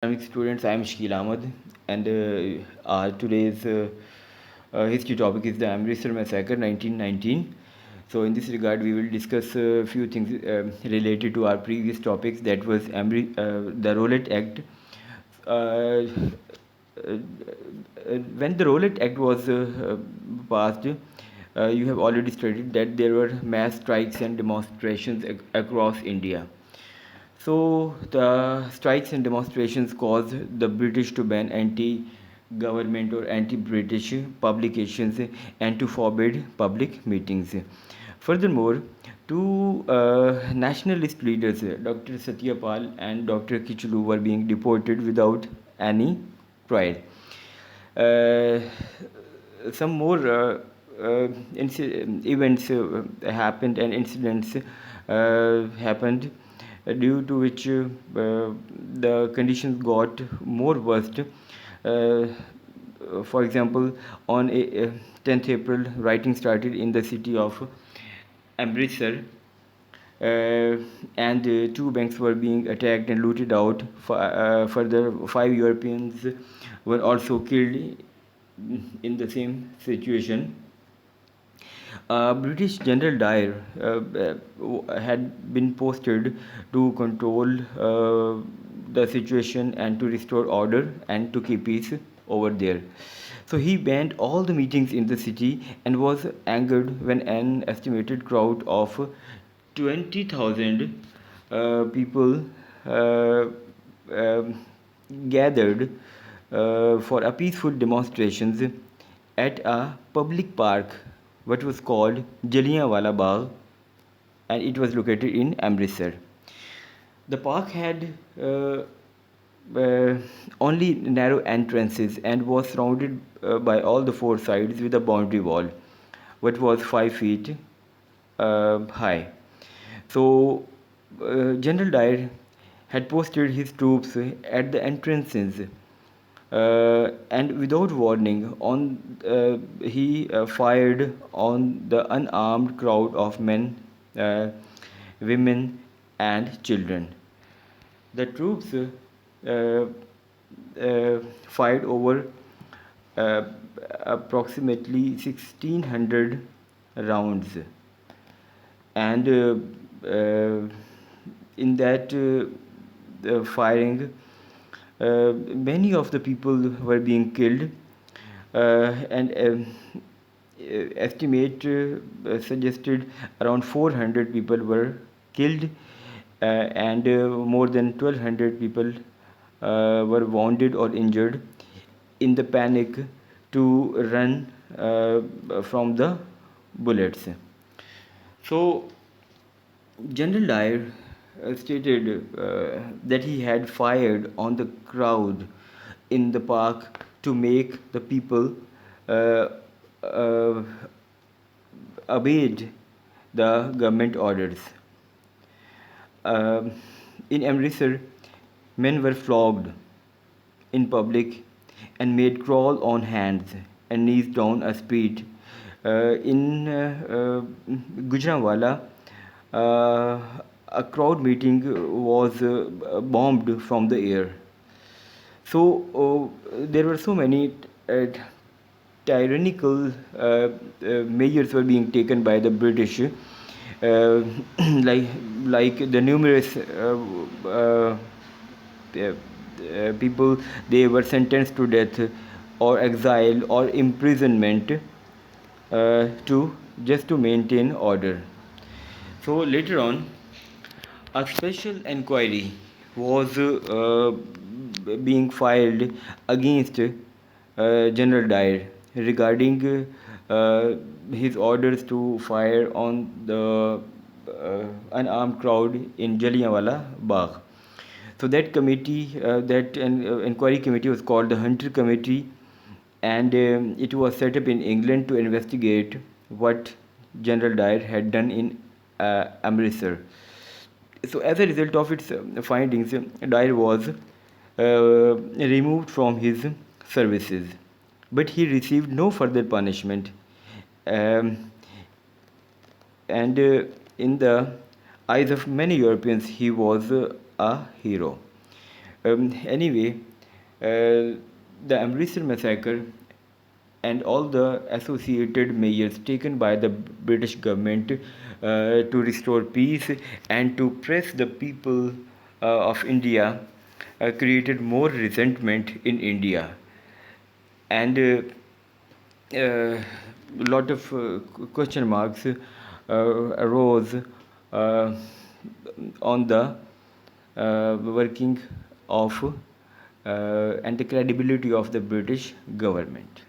Academic students, I am Shakeel Ahmad, and today's history topic is the Amritsar massacre 1919. So, in this regard, we will discuss a few things related to our previous topics. That was the Rowlatt Act. Uh, uh, when the Rowlatt Act was passed, you have already stated that there were mass strikes and demonstrations across India. So the strikes and demonstrations caused the British to ban anti-government or anti-British publications and to forbid public meetings. Furthermore, two nationalist leaders, Dr. Satyapal and Dr. Kichlu, were being deported without any trial. Uh, some more events happened and incidents happened due to which the conditions got more worst. Uh, for example, on 10th April, rioting started in the city of Amritsar, uh, and two banks were being attacked and looted out. Further, five Europeans were also killed in the same situation. British General Dyer had been posted to control the situation and to restore order and to keep peace over there. So he banned all the meetings in the city and was angered when an estimated crowd of 20,000 people uh, um, gathered for a peaceful demonstrations at a public park, what was called Jallianwala Bagh, and it was located in Amritsar. The park had uh, only narrow entrances and was surrounded by all the four sides with a boundary wall, which was 5 feet high. So, General Dyer had posted his troops at the entrances, and without warning, he fired on the unarmed crowd of men, uh, women, and children. The troops fired over uh, approximately 1600 rounds, and in that firing, many of the people were being killed, and estimate suggested around 400 people were killed, and more than 1200 people were wounded or injured in the panic to run from the bullets. So, General Dyer stated that he had fired on the crowd in the park to make the people uh, uh, obeyed the government orders. Um, in Amritsar, men were flogged in public and made crawl on hands and knees down a street. In Gujranwala, uh, a crowd meeting was bombed from the air. So there were so many tyrannical measures were being taken by the British, like the numerous people, they were sentenced to death or exile or imprisonment to just to maintain order. So later on, a special inquiry was being filed against General Dyer regarding his orders to fire on the unarmed crowd in Jallianwala Bagh. So that committee, that inquiry committee was called the Hunter Committee, and it was set up in England to investigate what General Dyer had done in Amritsar. So, as a result of its findings, Dyer was removed from his services, but he received no further punishment. Um, and in the eyes of many Europeans, he was a hero. Anyway, the Amritsar massacre and all the associated measures taken by the British government to restore peace and to press the people of India created more resentment in India, and a lot of question marks arose uh, on the working of and the credibility of the British government.